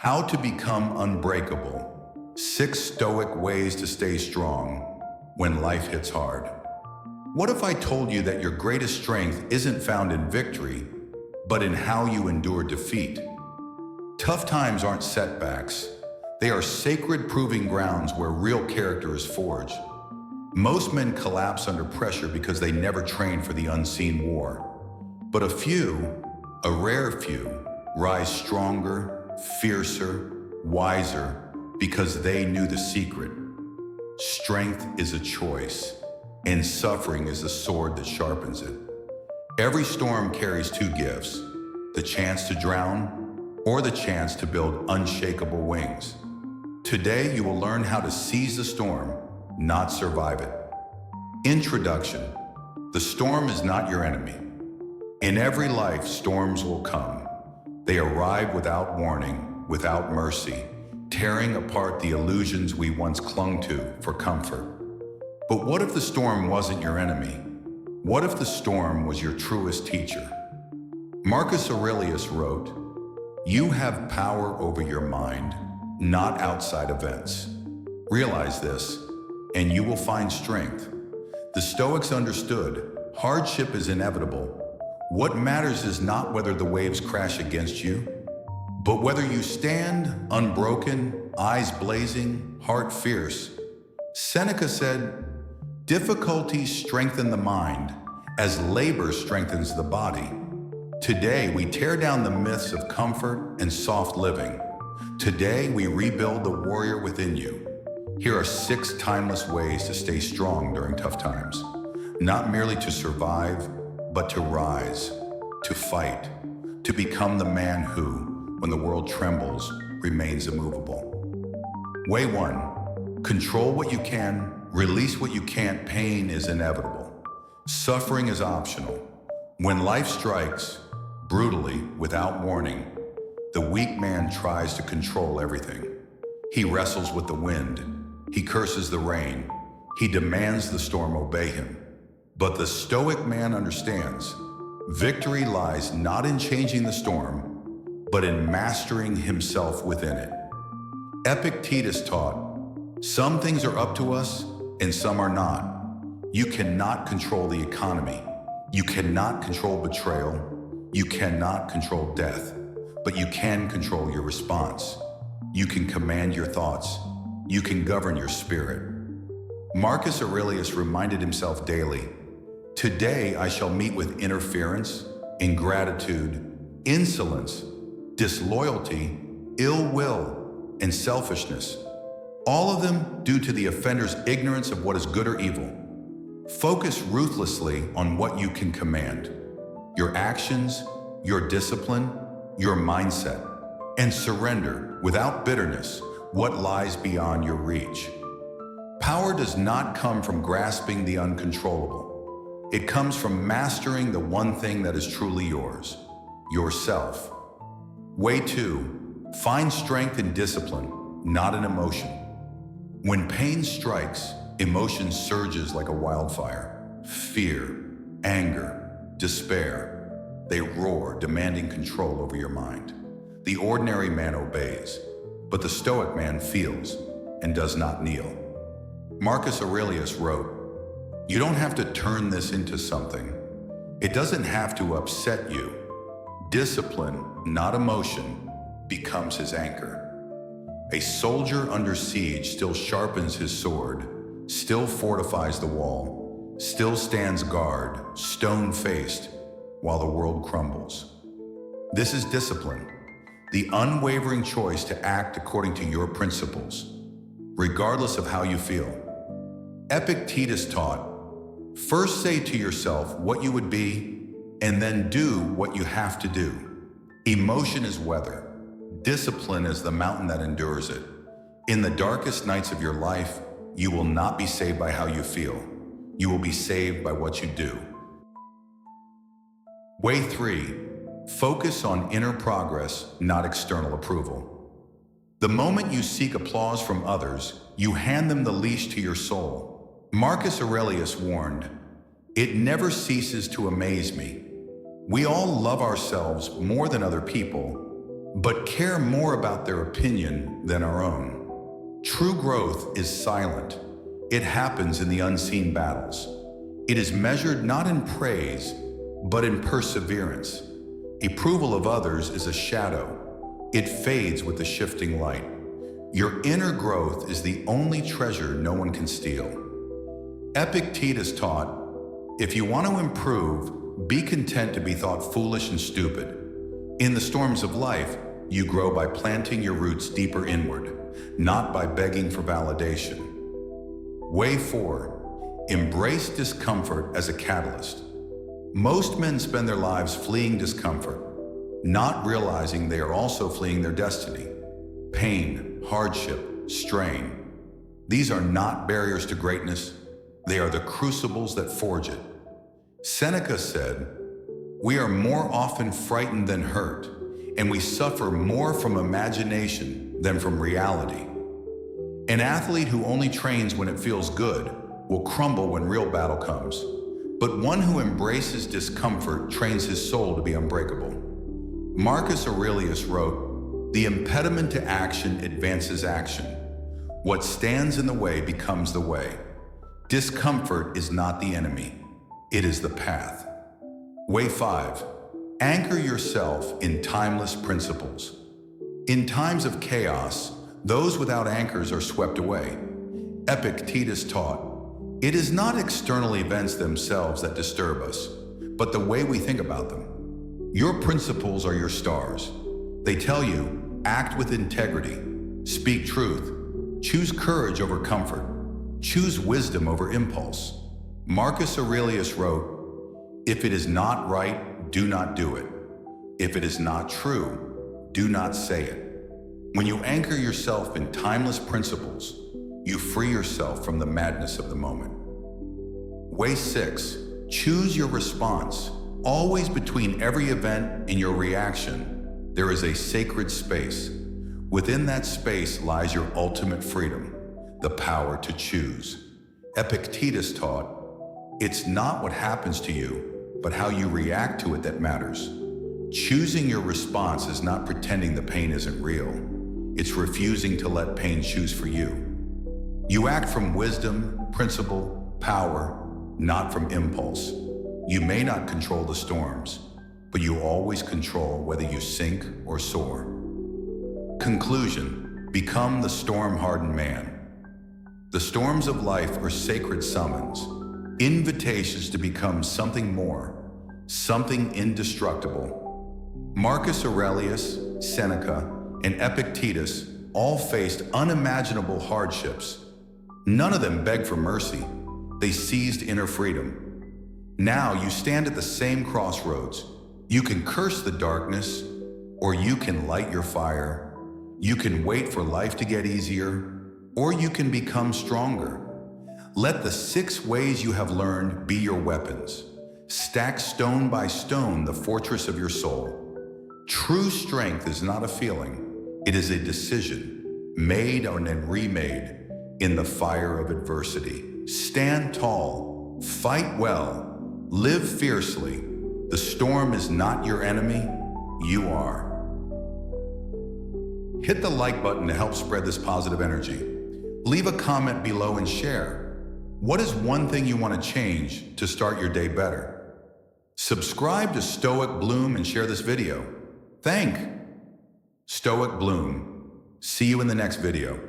How to become unbreakable. 6 Stoic ways to stay strong when life hits hard. What if I told you that your greatest strength isn't found in victory, but in how you endure defeat? Tough times aren't setbacks. They are sacred proving grounds where real character is forged. Most men collapse under pressure because they never trained for the unseen war. But a few, a rare few, rise stronger, fiercer, wiser, because they knew the secret. Strength is a choice, and suffering is a sword that sharpens it. Every storm carries 2 gifts, the chance to drown or the chance to build unshakable wings. Today, you will learn how to seize the storm, not survive it. Introduction. The storm is not your enemy. In every life, storms will come. They arrive without warning, without mercy, tearing apart the illusions we once clung to for comfort. But what if the storm wasn't your enemy? What if the storm was your truest teacher? Marcus Aurelius wrote, "You have power over your mind, not outside events. Realize this, and you will find strength." The Stoics understood hardship is inevitable. What matters is not whether the waves crash against you, but whether you stand unbroken, eyes blazing, heart fierce. Seneca said, "Difficulties strengthen the mind as labor strengthens the body." Today, we tear down the myths of comfort and soft living. Today, we rebuild the warrior within you. Here are 6 timeless ways to stay strong during tough times. Not merely to survive, but to rise, to fight, to become the man who, when the world trembles, remains immovable. Way 1. Control what you can, release what you can't. Pain is inevitable. Suffering is optional. When life strikes, brutally, without warning, the weak man tries to control everything. He wrestles with the wind. He curses the rain. He demands the storm obey him. But the Stoic man understands, victory lies not in changing the storm, but in mastering himself within it. Epictetus taught, "Some things are up to us and some are not. You cannot control the economy. You cannot control betrayal. You cannot control death, but you can control your response. You can command your thoughts. You can govern your spirit." Marcus Aurelius reminded himself daily, "Today I shall meet with interference, ingratitude, insolence, disloyalty, ill will, and selfishness. All of them due to the offender's ignorance of what is good or evil." Focus ruthlessly on what you can command, your actions, your discipline, your mindset, and surrender without bitterness what lies beyond your reach. Power does not come from grasping the uncontrollable. It comes from mastering the one thing that is truly yours, yourself. Way 2. Find strength in discipline, not in emotion. When pain strikes, emotion surges like a wildfire. Fear, anger, despair. They roar, demanding control over your mind. The ordinary man obeys, but the Stoic man feels and does not kneel. Marcus Aurelius wrote, "You don't have to turn this into something. It doesn't have to upset you. Discipline, not emotion, becomes his anchor." A soldier under siege still sharpens his sword, still fortifies the wall, still stands guard, stone-faced, while the world crumbles. This is discipline, the unwavering choice to act according to your principles, regardless of how you feel. Epictetus taught, "First say to yourself what you would be, and then do what you have to do." Emotion is weather. Discipline is the mountain that endures it. In the darkest nights of your life, you will not be saved by how you feel. You will be saved by what you do. Way 3. Focus on inner progress, not external approval. The moment you seek applause from others, you hand them the leash to your soul. Marcus Aurelius warned, "It never ceases to amaze me." We all love ourselves more than other people, but care more about their opinion than our own. True growth is silent. It happens in the unseen battles. It is measured not in praise, but in perseverance. Approval of others is a shadow. It fades with the shifting light. Your inner growth is the only treasure no one can steal. Epictetus taught, if you want to improve, be content to be thought foolish and stupid. In the storms of life, you grow by planting your roots deeper inward, not by begging for validation. Way 4. Embrace discomfort as a catalyst. Most men spend their lives fleeing discomfort, not realizing they are also fleeing their destiny. Pain, hardship, strain. These are not barriers to greatness. They are the crucibles that forge it. Seneca said, "We are more often frightened than hurt, and we suffer more from imagination than from reality." An athlete who only trains when it feels good will crumble when real battle comes. But one who embraces discomfort trains his soul to be unbreakable. Marcus Aurelius wrote, "The impediment to action advances action. What stands in the way becomes the way." Discomfort is not the enemy. It is the path. Way 5. Anchor yourself in timeless principles. In times of chaos, those without anchors are swept away. Epictetus taught, it is not external events themselves that disturb us, but the way we think about them. Your principles are your stars. They tell you, act with integrity, speak truth, choose courage over comfort, choose wisdom over impulse. Marcus Aurelius wrote, if it is not right, do not do it. If it is not true, do not say it. When you anchor yourself in timeless principles, you free yourself from the madness of the moment. Way 6. Choose your response. Always between every event and your reaction, there is a sacred space. Within that space lies your ultimate freedom, the power to choose. Epictetus taught, it's not what happens to you, but how you react to it that matters. Choosing your response is not pretending the pain isn't real. It's refusing to let pain choose for you. You act from wisdom, principle, power, not from impulse. You may not control the storms, but you always control whether you sink or soar. Conclusion: become the storm-hardened man. The storms of life are sacred summons, invitations to become something more, something indestructible. Marcus Aurelius, Seneca, and Epictetus all faced unimaginable hardships. None of them begged for mercy. They seized inner freedom. Now you stand at the same crossroads. You can curse the darkness, or you can light your fire. You can wait for life to get easier, or you can become stronger. Let the 6 ways you have learned be your weapons. Stack stone by stone the fortress of your soul. True strength is not a feeling. It is a decision, made and then remade in the fire of adversity. Stand tall, fight well, live fiercely. The storm is not your enemy, you are. Hit the like button to help spread this positive energy. Leave a comment below and share. What is one thing you want to change to start your day better? Subscribe to Stoic Bloom and share this video. Thank Stoic Bloom. See you in the next video.